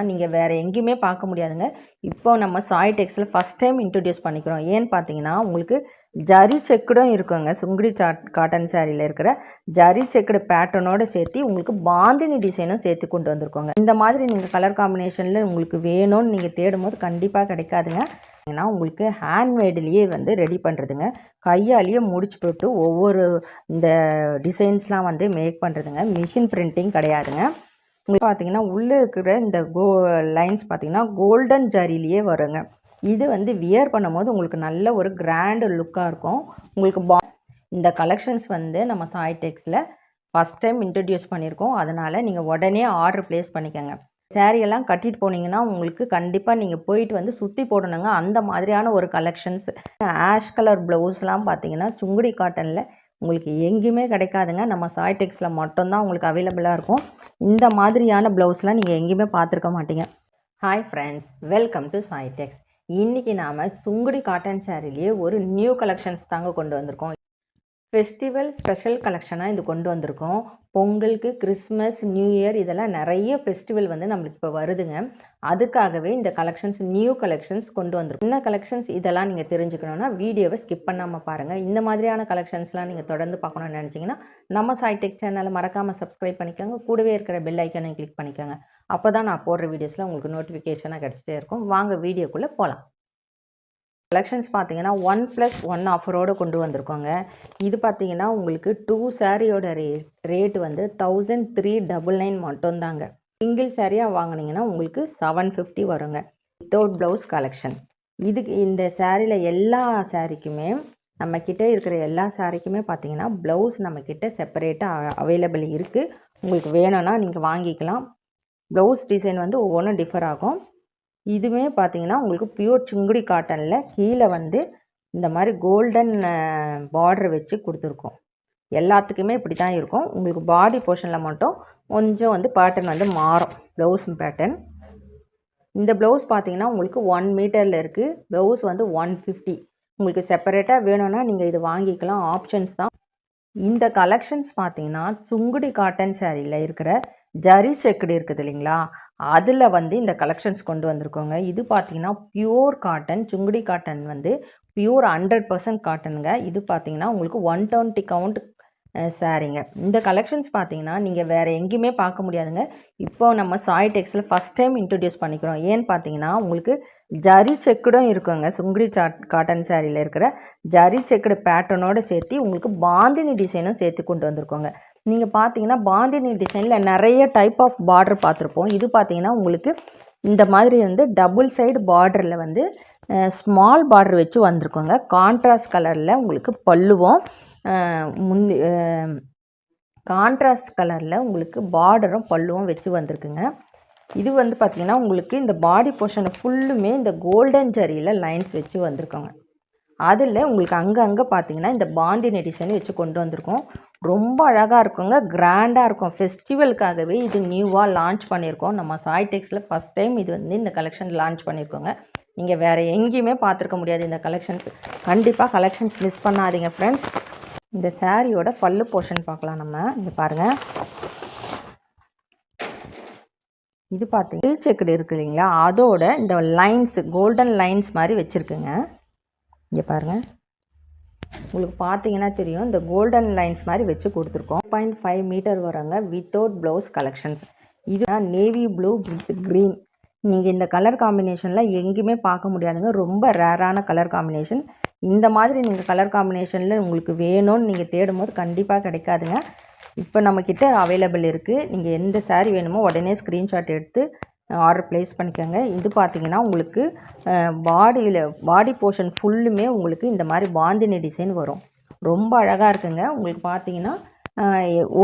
நீங்கள் வேறு எங்கேயுமே பார்க்க முடியாதுங்க. இப்போ நம்ம சாய் டெக்ஸில் ஃபஸ்ட் டைம் இன்ட்ரடியூஸ் பண்ணிக்கிறோம். ஏன்னு பார்த்தீங்கன்னா உங்களுக்கு ஜரி செக்குடும் இருக்குங்க. சுங்குடி காட்டன் சாரியில் இருக்கிற ஜரி செக்குடு பேட்டர்னோடு சேர்த்து உங்களுக்கு பாந்தினி டிசைனும் சேர்த்து கொண்டு வந்திருக்கோங்க. இந்த மாதிரி நீங்கள் கலர் காம்பினேஷனில் உங்களுக்கு வேணும்னு நீங்கள் தேடும் போது கண்டிப்பாக கிடைக்காதுங்க. ஏன்னா உங்களுக்கு ஹேண்ட்மேட்லேயே வந்து ரெடி பண்ணுறதுங்க. கையாலேயே முடிச்சு போட்டு ஒவ்வொரு இந்த டிசைன்ஸ்லாம் வந்து மேக் பண்ணுறதுங்க. மிஷின் பிரிண்டிங் கிடையாதுங்க. உங்களுக்கு பார்த்தீங்கன்னா உள்ளே இருக்கிற இந்த லைன்ஸ் பார்த்தீங்கன்னா கோல்டன் ஜரிலேயே வருங்க. இது வந்து வியர் பண்ணும்போது உங்களுக்கு நல்ல ஒரு கிராண்ட் லுக்காக இருக்கும். உங்களுக்கு இந்த கலெக்ஷன்ஸ் வந்து நம்ம சாய் டெக்ஸில் ஃபஸ்ட் டைம் இன்ட்ரடியூஸ் பண்ணியிருக்கோம். அதனால் நீங்கள் உடனே ஆர்டர் ப்ளேஸ் பண்ணிக்கோங்க. சேரீயெல்லாம் கட்டிட்டு போனீங்கன்னா உங்களுக்கு கண்டிப்பாக நீங்கள் போயிட்டு வந்து சுற்றி போடணுங்க. அந்த மாதிரியான ஒரு கலெக்ஷன்ஸ். ஆஷ் கலர் ப்ளவுஸ்லாம் பார்த்தீங்கன்னா சுங்குடி காட்டனில் உங்களுக்கு எங்கேயுமே கிடைக்காதுங்க. நம்ம சாய் டெக்ஸில் மட்டும்தான் உங்களுக்கு அவைலபிளாக இருக்கும். இந்த மாதிரியான ப்ளவுஸ்லாம் நீங்கள் எங்கேயுமே பார்த்துருக்க மாட்டீங்க. Hi friends, welcome to Sai Tex. இன்றைக்கி நாம் சுங்குடி காட்டன் சேரீலேயே ஒரு நியூ கலெக்ஷன்ஸ் தாங்க கொண்டு வந்திருக்கோம். ஃபெஸ்டிவல் ஸ்பெஷல் கலெக்ஷனாக இது கொண்டு வந்திருக்கோம். பொங்கலுக்கு, கிறிஸ்மஸ், நியூ இயர் இதெல்லாம் நிறைய ஃபெஸ்டிவல் வந்து நம்மளுக்கு இப்போ வருதுங்க. அதுக்காகவே இந்த கலெக்ஷன்ஸ் நியூ கலெக்ஷன்ஸ் கொண்டு வந்திருக்கோம். என்ன கலெக்ஷன்ஸ் இதெல்லாம் நீங்கள் தெரிஞ்சுக்கணுன்னா வீடியோவை ஸ்கிப் பண்ணாமல் பாருங்கள். இந்த மாதிரியான கலெக்ஷன்ஸ்லாம் நீங்கள் தொடர்ந்து பார்க்கணுன்னு நினச்சிங்கன்னா நம்ம சாய் டெக் சேனலை மறக்காமல் சப்ஸ்கிரைப் பண்ணிக்கோங்க. கூடவே இருக்கிற பெல் ஐக்கனை கிளிக் பண்ணிக்கோங்க. அப்போ தான் நான் போடுற வீடியோஸில் உங்களுக்கு நோட்டிஃபிகேஷனாக கிடச்சிட்டே இருக்கும். வாங்க வீடியோக்குள்ளே போகலாம். கலெக்ஷன்ஸ் பார்த்தீங்கன்னா 1+1 ஆஃபரோடு கொண்டு வந்திருக்கோங்க. இது பார்த்தீங்கன்னா உங்களுக்கு 2 சாரியோட ரேட் வந்து 1399 மட்டும்தாங்க. சிங்கிள் சாரியாக வாங்கினீங்கன்னா உங்களுக்கு 750 வருங்க. Without blouse collection. இதுக்கு இந்த சாரியில் எல்லா சாரிக்குமே நம்மக்கிட்ட இருக்கிற எல்லா சாரிக்குமே பார்த்தீங்கன்னா ப்ளவுஸ் நம்மக்கிட்ட செப்பரேட்டாக அவைலபிள் இருக்குது. உங்களுக்கு வேணும்னா நீங்கள் வாங்கிக்கலாம். ப்ளவுஸ் டிசைன் வந்து ஒவ்வொன்றும் டிஃபர் ஆகும். இதுவுமே பார்த்தீங்கன்னா உங்களுக்கு பியூர் சுங்குடி காட்டனில் கீழே வந்து இந்த மாதிரி கோல்டன் பார்டர் வச்சு கொடுத்துருக்கோம். எல்லாத்துக்குமே இப்படி தான் இருக்கும். உங்களுக்கு பாடி போர்ஷனில் மட்டும் கொஞ்சம் வந்து பேட்டர்ன் வந்து மாறும். Blouse pattern. இந்த ப்ளவுஸ் பார்த்தீங்கன்னா உங்களுக்கு 1 மீட்டரில் இருக்குது. ப்ளவுஸ் வந்து 150. உங்களுக்கு செப்பரேட்டாக வேணும்னா நீங்கள் இது வாங்கிக்கலாம். ஆப்ஷன்ஸ் தான். இந்த கலெக்ஷன்ஸ் பார்த்தீங்கன்னா சுங்குடி காட்டன் சாரியில் இருக்கிற ஜரி செக்குடு இருக்குது இல்லைங்களா, அதில் வந்து இந்த கலெக்ஷன்ஸ் கொண்டு வந்திருக்கோங்க. இது பார்த்தீங்கன்னா பியூர் காட்டன். சுங்குடி காட்டன் வந்து பியூர் 100% காட்டனுங்க. இது பார்த்தீங்கன்னா உங்களுக்கு 120 கவுண்ட் சாரீங்க. இந்த கலெக்ஷன்ஸ் பார்த்தீங்கன்னா நீங்கள் வேறு எங்கேயுமே பார்க்க முடியாதுங்க. இப்போ நம்ம சாய் டெக்ஸில் ஃபஸ்ட் டைம் இன்ட்ரடியூஸ் பண்ணிக்கிறோம். ஏன்னு பார்த்தீங்கன்னா உங்களுக்கு ஜரி செக்குடும் இருக்குங்க. சுங்குடி காட்டன் சாரியில் இருக்கிற ஜரி செக்குடு பேட்டர்னோடு சேர்த்து உங்களுக்கு பாந்தினி டிசைனும் சேர்த்து கொண்டு வந்திருக்கோங்க. நீங்கள் பார்த்தீங்கன்னா பாந்தினி டிசைனில் நிறைய டைப் ஆஃப் பார்டர் பார்த்துருப்போம். இது பார்த்தீங்கன்னா உங்களுக்கு இந்த மாதிரி வந்து டபுள் சைடு பார்டரில் வந்து ஸ்மால் பார்டர் வச்சு வந்திருக்கோங்க. கான்ட்ராஸ்ட் கலரில் உங்களுக்கு பல்லுவும் கான்ட்ராஸ்ட் கலரில் உங்களுக்கு பார்டரும் பல்லுவும் வச்சு வந்திருக்குங்க. இது வந்து பார்த்திங்கன்னா உங்களுக்கு இந்த பாடி போர்ஷனை ஃபுல்லுமே இந்த கோல்டன் ஜரியில் லைன்ஸ் வச்சு வந்திருக்கோங்க. அதில் உங்களுக்கு அங்கங்கே பார்த்தீங்கன்னா இந்த பாந்தினி டிசைன் வச்சு கொண்டு வந்திருக்கோம். ரொம்ப அழகாக இருக்குங்க. கிராண்டாக இருக்கும். ஃபெஸ்டிவலுக்காகவே இது நியூவாக லான்ச் பண்ணியிருக்கோம். நம்ம சாய் டெக்ஸில் ஃபஸ்ட் டைம் இது வந்து இந்த கலெக்ஷன் லான்ச் பண்ணியிருக்கோங்க. நீங்கள் வேறு எங்கேயுமே பார்த்துருக்க முடியாது இந்த கலெக்ஷன்ஸ். கண்டிப்பாக கலெக்ஷன்ஸ் மிஸ் பண்ணாதீங்க ஃப்ரெண்ட்ஸ். இந்த சாரியோட பல்லு போர்ஷன் பார்க்கலாம். நம்ம இங்கே பாருங்கள். இது பார்த்தீங்கன்னா செக்குடு இருக்குது இல்லைங்களா, அதோட இந்த லைன்ஸ் கோல்டன் லைன்ஸ் மாதிரி வச்சுருக்குங்க. இங்கே பாருங்கள், உங்களுக்கு பார்த்தீங்கன்னா தெரியும். இந்த கோல்டன் லைன்ஸ் மாதிரி வச்சு கொடுத்துருக்கோம். 0.5 மீட்டர் வராங்க. Without blouse collections. இதுதான் நேவி ப்ளூ வித் க்ரீன். நீங்கள் இந்த கலர் காம்பினேஷனில் எங்கேயுமே பார்க்க முடியாதுங்க. ரொம்ப ரேரான கலர் காம்பினேஷன். இந்த மாதிரி நீங்கள் கலர் காம்பினேஷனில் உங்களுக்கு வேணும்னு நீங்கள் தேடும் போது கண்டிப்பாக கிடைக்காதுங்க. இப்போ நம்மக்கிட்ட அவைலபிள் இருக்குது. நீங்கள் எந்த சாரீ வேணுமோ உடனே ஸ்க்ரீன்ஷாட் எடுத்து ஆர்டர் ப்ளேஸ் பண்ணிக்கோங்க. இது பார்த்தீங்கன்னா உங்களுக்கு பாடி போர்ஷன் ஃபுல்லுமே உங்களுக்கு இந்த மாதிரி பாந்தினி டிசைன் வரும். ரொம்ப அழகாக இருக்குங்க. உங்களுக்கு பார்த்தீங்கன்னா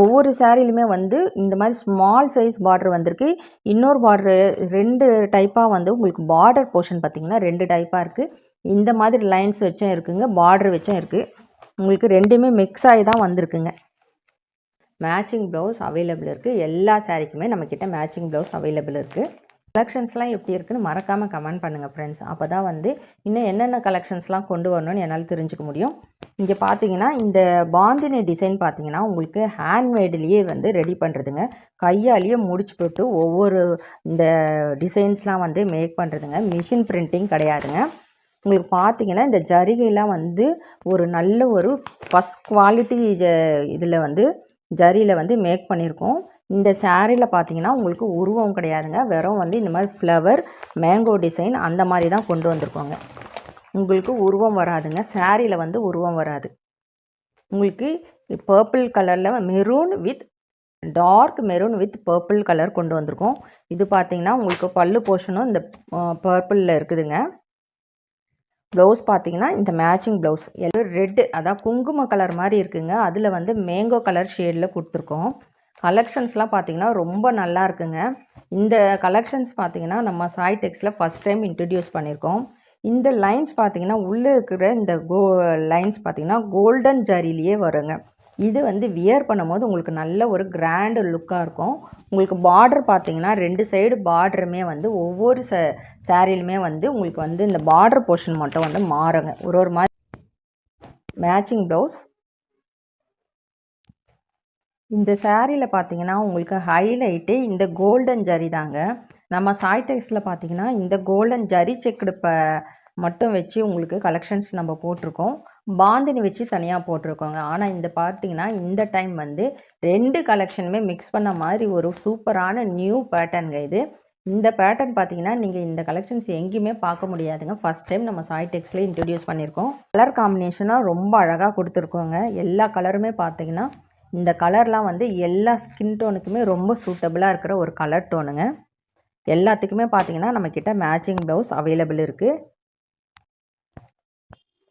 ஒவ்வொரு சாரிலுமே வந்து இந்த மாதிரி ஸ்மால் சைஸ் பார்டர் வந்திருக்கு. இன்னொரு பார்டரு 2 டைப்பாக வந்து உங்களுக்கு பார்டர் போர்ஷன் பார்த்திங்கன்னா 2 டைப்பாக இருக்குது. இந்த மாதிரி லைன்ஸ் வச்சும் இருக்குங்க, பார்டர் வச்சும் இருக்குது. உங்களுக்கு ரெண்டுமே மிக்ஸ் ஆகி தான் வந்திருக்குங்க. மேட்சிங் ப்ளவுஸ் அவைலபிள் இருக்குது. எல்லா சாரீக்குமே நம்மக்கிட்ட மேட்சிங் ப்ளவுஸ் அவைலபிள் இருக்குது. கலெக்ஷன்ஸ்லாம் எப்படி இருக்குன்னு மறக்காமல் கமெண்ட் பண்ணுங்கள் ஃப்ரெண்ட்ஸ். அப்போ தான் வந்து இன்னும் என்னென்ன கலெக்ஷன்ஸ்லாம் கொண்டு வரணும்னு என்னால் தெரிஞ்சுக்க முடியும். இங்கே பார்த்தீங்கன்னா இந்த பாந்தினி டிசைன் பார்த்தீங்கன்னா உங்களுக்கு ஹேண்ட்மேட்லேயே வந்து ரெடி பண்ணுறதுங்க. கையாலேயே முடிச்சு போட்டு ஒவ்வொரு இந்த டிசைன்ஸ்லாம் வந்து மேக் பண்ணுறதுங்க. மிஷின் பிரிண்டிங் கிடையாதுங்க. உங்களுக்கு பார்த்தீங்கன்னா இந்த ஜரிகைலாம் வந்து ஒரு நல்ல ஒரு ஃபஸ்ட் குவாலிட்டி இதில் வந்து ஜரியில் வந்து மேக் பண்ணியிருக்கோம். இந்த சாரியில் பார்த்தீங்கன்னா உங்களுக்கு உருவம் கிடையாதுங்க. வெறும் வந்து இந்த மாதிரி ஃப்ளவர் மேங்கோ டிசைன் அந்த மாதிரி தான் கொண்டு வந்திருக்கோங்க. உங்களுக்கு உருவம் வராதுங்க. சாரியில் வந்து உருவம் வராது. உங்களுக்கு பர்பிள் கலரில் maroon with dark maroon with purple colour கொண்டு வந்திருக்கோம். இது பார்த்தீங்கன்னா உங்களுக்கு பல்லு போர்ஷனும் இந்த பர்பிளில் இருக்குதுங்க. ப்ளவுஸ் பார்த்தீங்கன்னா இந்த மேட்சிங் ப்ளவுஸ் எல்லாம் ரெட்டு, அதான் குங்கும கலர் மாதிரி இருக்குங்க. அதில் வந்து மேங்கோ கலர் ஷேடில் கொடுத்துருக்கோம். கலெக்ஷன்ஸ்லாம் பார்த்தீங்கன்னா ரொம்ப நல்லா இருக்குங்க. இந்த கலெக்ஷன்ஸ் பார்த்தீங்கன்னா நம்ம சாய் டெக்ஸில் ஃபஸ்ட் டைம் இன்ட்ரடியூஸ் பண்ணியிருக்கோம். இந்த லைன்ஸ் பார்த்தீங்கன்னா உள்ளே இருக்கிற இந்த லைன்ஸ் பார்த்தீங்கன்னா கோல்டன் ஜரிலேயே வருங்க. இது வந்து வியர் பண்ணும்போது உங்களுக்கு நல்ல ஒரு கிராண்ட் லுக்காக இருக்கும். உங்களுக்கு பார்டர் பார்த்தீங்கன்னா 2 சைடு பார்டருமே வந்து ஒவ்வொரு சாரிலுமே வந்து உங்களுக்கு வந்து இந்த பார்டர் போர்ஷன் மட்டும் வந்து மாறுங்க. ஒரு மாதிரி மேட்சிங் ப்ளவுஸ். இந்த சாரியில் பார்த்தீங்கன்னா உங்களுக்கு ஹைலைட்டே இந்த கோல்டன் ஜரி தாங்க. நம்ம சாய் டெக்ஸில் பார்த்தீங்கன்னா இந்த கோல்டன் ஜரி செக்குடு மட்டும் வச்சு உங்களுக்கு கலெக்ஷன்ஸ் நம்ம போட்டிருக்கோம். பாந்தினி வச்சு தனியாக போட்டிருக்கோங்க. ஆனால் இந்த பார்த்தீங்கன்னா இந்த டைம் வந்து 2 கலெக்ஷனுமே மிக்ஸ் பண்ண மாதிரி ஒரு சூப்பரான நியூ பேட்டர்னுங்க இது. இந்த பேட்டர்ன் பார்த்தீங்கன்னா நீங்கள் இந்த கலெக்ஷன்ஸ் எங்கேயுமே பார்க்க முடியாதுங்க. ஃபஸ்ட் டைம் நம்ம சாய் டெக்ஸில் இன்ட்ரடியூஸ் பண்ணியிருக்கோம். கலர் காம்பினேஷனாக ரொம்ப அழகாக கொடுத்துருக்கோங்க. எல்லா கலருமே பார்த்தீங்கன்னா இந்த கலர்லாம் வந்து எல்லா ஸ்கின் டோனுக்குமே ரொம்ப சூட்டபுளாக இருக்கிற ஒரு கலர் டோனுங்க. எல்லாத்துக்குமே பார்த்தீங்கன்னா நம்மக்கிட்ட மேட்சிங் ப்ளவுஸ் அவைலபிள் இருக்குது.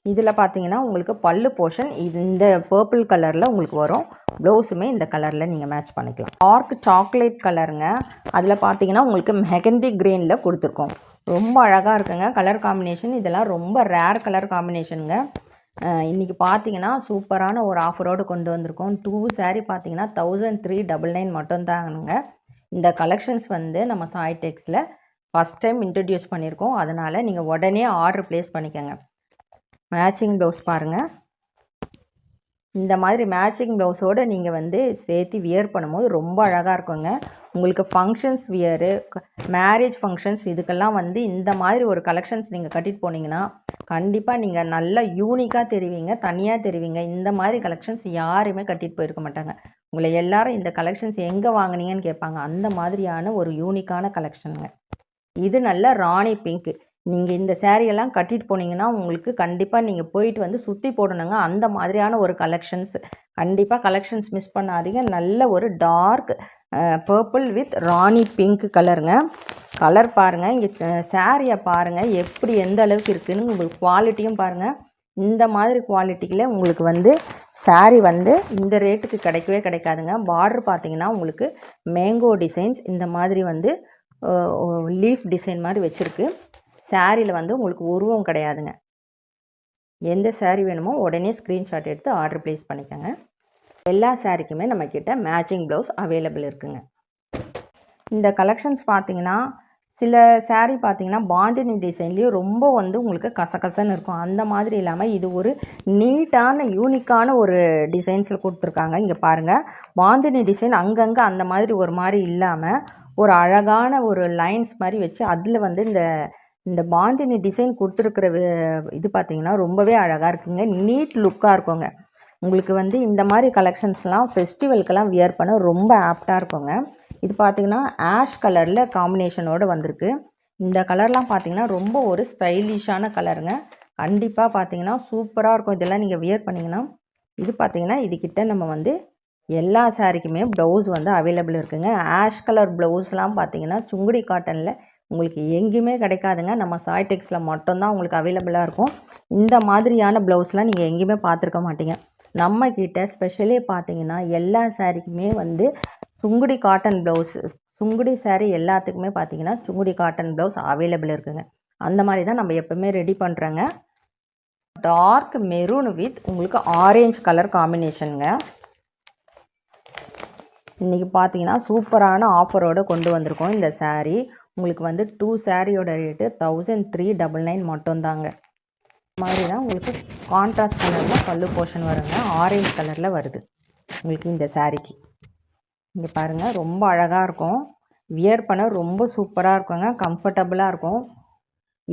இதில் பார்த்தீங்கன்னா உங்களுக்கு பல்லு போர்ஷன் இந்த பர்பிள் கலரில் உங்களுக்கு வரும். ப்ளவுஸுமே இந்த கலரில் நீங்கள் மேட்ச் பண்ணிக்கலாம். டார்க் சாக்லேட் கலருங்க. அதில் பார்த்தீங்கன்னா உங்களுக்கு மெஹந்தி க்ரீனில் கொடுத்துருக்கோம். ரொம்ப அழகாக இருக்குங்க கலர் காம்பினேஷன். இதெல்லாம் ரொம்ப ரேர் கலர் காம்பினேஷனுங்க. இன்றைக்கி பார்த்தீங்கன்னா சூப்பரான ஒரு ஆஃபரோடு கொண்டு வந்திருக்கோம். 2 சாரீ பார்த்தீங்கன்னா 1399 மட்டும்தாங்க. இந்த கலெக்ஷன்ஸ் வந்து நம்ம சாய் டெக்ஸில் ஃபஸ்ட் டைம் இன்ட்ரடியூஸ் பண்ணியிருக்கோம். அதனால் நீங்கள் உடனே ஆர்டர் ப்ளேஸ் பண்ணிக்கோங்க. மேட்சிங் ப்ளவுஸ் பாருங்கள். இந்த மாதிரி மேட்சிங் ப்ளவுஸோடு நீங்கள் வந்து சேர்த்து வியர் பண்ணும்போது ரொம்ப அழகாக இருக்குங்க. உங்களுக்கு ஃபங்க்ஷன்ஸ் வியரு, மேரேஜ் ஃபங்க்ஷன்ஸ் இதுக்கெல்லாம் வந்து இந்த மாதிரி ஒரு கலெக்ஷன்ஸ் நீங்கள் கட்டிட்டு போனீங்கன்னா கண்டிப்பாக நீங்கள் நல்லா யூனிக்காக தெரிவிங்க, தனியாக தெரிவிங்க. இந்த மாதிரி கலெக்ஷன்ஸ் யாருமே கட்டிட்டு போயிருக்க மாட்டாங்க. உங்களை எல்லாரும் இந்த கலெக்ஷன்ஸ் எங்கே வாங்கினீங்கன்னு கேட்பாங்க. அந்த மாதிரியான ஒரு யூனிக்கான கலெக்ஷனுங்க. இது நல்ல ராணி பிங்க்கு. நீங்கள் இந்த சேரீயெல்லாம் கட்டிட்டு போனீங்கன்னா உங்களுக்கு கண்டிப்பாக நீங்கள் போயிட்டு வந்து சுற்றி போடணுங்க. அந்த மாதிரியான ஒரு கலெக்ஷன்ஸ். கண்டிப்பாக கலெக்ஷன்ஸ் மிஸ் பண்ணாதீங்க. நல்ல ஒரு டார்க் பர்பிள் வித் ராணி பிங்க் கலருங்க. கலர் பாருங்கள். இங்கே சாரியை பாருங்கள் எப்படி எந்த அளவுக்கு இருக்குதுன்னு. உங்களுக்கு குவாலிட்டியும் பாருங்கள். இந்த மாதிரி குவாலிட்டியில் உங்களுக்கு வந்து சாரீ வந்து இந்த ரேட்டுக்கு கிடைக்கவே கிடைக்காதுங்க. பார்டர் பார்த்தீங்கன்னா உங்களுக்கு மேங்கோ டிசைன்ஸ் இந்த மாதிரி வந்து லீஃப் டிசைன் மாதிரி வச்சுருக்கு. சாரியில் வந்து உங்களுக்கு உருவம் கிடையாதுங்க. எந்த சாரீ வேணுமோ உடனே ஸ்க்ரீன்ஷாட் எடுத்து ஆர்டர் ப்ளேஸ் பண்ணிக்கோங்க. எல்லா சாரீக்குமே நம்மக்கிட்ட மேட்சிங் ப்ளவுஸ் அவைலபிள் இருக்குங்க. இந்த கலெக்ஷன்ஸ் பார்த்தீங்கன்னா சில சாரீ பார்த்தீங்கன்னா பாந்தினி டிசைன்லேயும் ரொம்ப வந்து உங்களுக்கு கசகசன்னு இருக்கும். அந்த மாதிரி இல்லாமல் இது ஒரு நீட்டான யூனிக்கான ஒரு டிசைன்ஸில் கொடுத்துருக்காங்க. இங்கே பாருங்கள், பாந்தினி டிசைன் அங்கங்கே அந்த மாதிரி ஒரு மாதிரி இல்லாமல் ஒரு அழகான ஒரு லைன்ஸ் மாதிரி வச்சு அதில் வந்து இந்த பாந்தினி டிசைன் கொடுத்துருக்குற இது பார்த்திங்கன்னா ரொம்பவே அழகாக இருக்குங்க. நீட் லுக்காக இருக்குங்க. உங்களுக்கு வந்து இந்த மாதிரி கலெக்ஷன்ஸ்லாம் ஃபெஸ்டிவலுக்கெல்லாம் வியர் பண்ண ரொம்ப ஆப்டாக இருக்குங்க. இது பார்த்திங்கன்னா ஆஷ் கலரில் காம்பினேஷனோடு வந்திருக்கு. இந்த கலர்லாம் பார்த்திங்கன்னா ரொம்ப ஒரு ஸ்டைலிஷான கலருங்க. கண்டிப்பாக பார்த்திங்கன்னா சூப்பராக இருக்கும். இதெல்லாம் நீங்கள் வியர் பண்ணிங்கன்னா இது பார்த்திங்கன்னா இதுக்கிட்ட நம்ம வந்து எல்லா சாரீக்குமே ப்ளவுஸ் வந்து அவைலபிள் இருக்குங்க. ஆஷ் கலர் ப்ளவுஸ்லாம் பார்த்திங்கன்னா சுங்குடி காட்டனில் உங்களுக்கு எங்கேயுமே கிடைக்காதுங்க. நம்ம சாய் டெக்ஸில் மட்டும்தான் உங்களுக்கு அவைலபிளாக இருக்கும். இந்த மாதிரியான ப்ளவுஸ்லாம் நீங்கள் எங்கேயுமே பார்த்துருக்க மாட்டீங்க. நம்மக்கிட்ட ஸ்பெஷலே பார்த்தீங்கன்னா எல்லா சாரீக்குமே வந்து சுங்குடி காட்டன் ப்ளவுஸ், சுங்குடி சாரீ எல்லாத்துக்குமே பார்த்தீங்கன்னா சுங்குடி காட்டன் ப்ளவுஸ் அவைலபிள் இருக்குங்க. அந்த மாதிரி தான் நம்ம எப்போவுமே ரெடி பண்ணுறோங்க. டார்க் மெரூன் வித் உங்களுக்கு ஆரேஞ்ச் கலர் காம்பினேஷனுங்க. இன்றைக்கி பார்த்தீங்கன்னா சூப்பரான ஆஃபரோடு கொண்டு வந்திருக்கோம். இந்த சாரீ உங்களுக்கு வந்து 2 சாரியோட ரேட்டு 1399 மட்டும்தாங்க. மாதிரி தான் உங்களுக்கு கான்ட்ராஸ்ட் கலரில் பல்லு போர்ஷன் வருங்க. ஆரஞ்சு கலரில் வருது உங்களுக்கு இந்த சாரீக்கு. இங்கே பாருங்கள், ரொம்ப அழகாக இருக்கும். வியர் பண்ண ரொம்ப சூப்பராக இருக்குங்க, கம்ஃபர்டபுளாக இருக்கும்.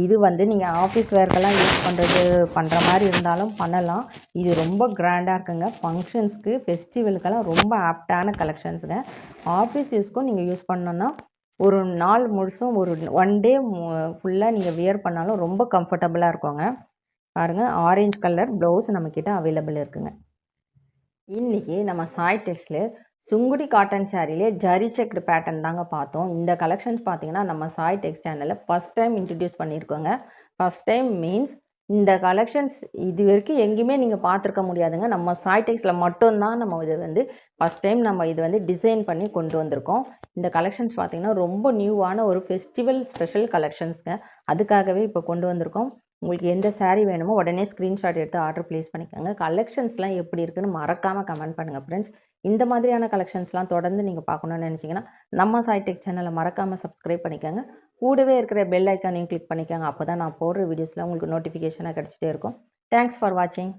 இது வந்து நீங்கள் ஆஃபீஸ் வேர்க்கெல்லாம் யூஸ் பண்ணுற மாதிரி இருந்தாலும் பண்ணலாம். இது ரொம்ப கிராண்டாக இருக்குங்க. ஃபங்க்ஷன்ஸ்க்கு, ஃபெஸ்டிவலுக்கெல்லாம் ரொம்ப ஆப்டான கலெக்ஷன்ஸுங்க. ஆஃபீஸ் யூஸ்க்கும் நீங்கள் யூஸ் பண்ணோன்னா ஒரு நாள் முழுசும் ஒரு 1 டே ஃபுல்லாக நீங்கள் வியர் பண்ணாலும் ரொம்ப கம்ஃபர்டபுளாக இருக்குங்க. பாருங்கள், ஆரஞ்சு கலர் ப்ளவுஸ் நம்மக்கிட்ட அவைலபிள் இருக்குங்க. இன்றைக்கி நம்ம சாய் டெக்ஸில் சுங்குடி காட்டன் சாரிலே ஜரி செக்டு பேட்டர்ன் தாங்க பார்த்தோம். இந்த கலெக்ஷன்ஸ் பார்த்தீங்கன்னா நம்ம சாய் டெக்ஸ் சேனலில் ஃபஸ்ட் டைம் இன்ட்ரடியூஸ் பண்ணியிருக்கோங்க. ஃபஸ்ட் டைம் மீன்ஸ் இந்த கலெக்ஷன்ஸ் இது வரைக்கும் எங்கேயுமே நீங்கள் பார்த்துருக்க முடியாதுங்க. நம்ம சாய் டெக்ஸில் மட்டும்தான் நம்ம இது வந்து ஃபஸ்ட் டைம் நம்ம இது வந்து டிசைன் பண்ணி கொண்டு வந்திருக்கோம். இந்த கலெக்ஷன்ஸ் பார்த்திங்கன்னா ரொம்ப நியூவான ஒரு ஃபெஸ்டிவல் ஸ்பெஷல் கலெக்ஷன்ஸுங்க. அதுக்காகவே இப்போ கொண்டு வந்திருக்கோம். உங்களுக்கு எந்த சாரீ வேணுமோ உடனே ஸ்க்ரீன்ஷாட் எடுத்து ஆர்டர் ப்ளேஸ் பண்ணிக்கோங்க. கலெக்ஷன்ஸ்லாம் எப்படி இருக்குன்னு மறக்காமல் கமெண்ட் பண்ணுங்கள் ஃப்ரெண்ட்ஸ். இந்த மாதிரியான கலெக்ஷன்ஸ்லாம் தொடர்ந்து நீங்கள் பார்க்கணுன்னு நினச்சிங்கன்னா நம்ம சாய் டெக் சேனலை மறக்காமல் சப்ஸ்கிரைப் பண்ணிக்கோங்க. கூடவே இருக்கிற பெல் ஐக்கானையும் கிளிக் பண்ணிக்கோங்க. அப்போ தான் நான் போடுற வீடியோஸில் உங்களுக்கு நோட்டிஃபிகேஷனாக கிடச்சிட்டே இருக்கும். தேங்க்ஸ் ஃபார் வாட்சிங்.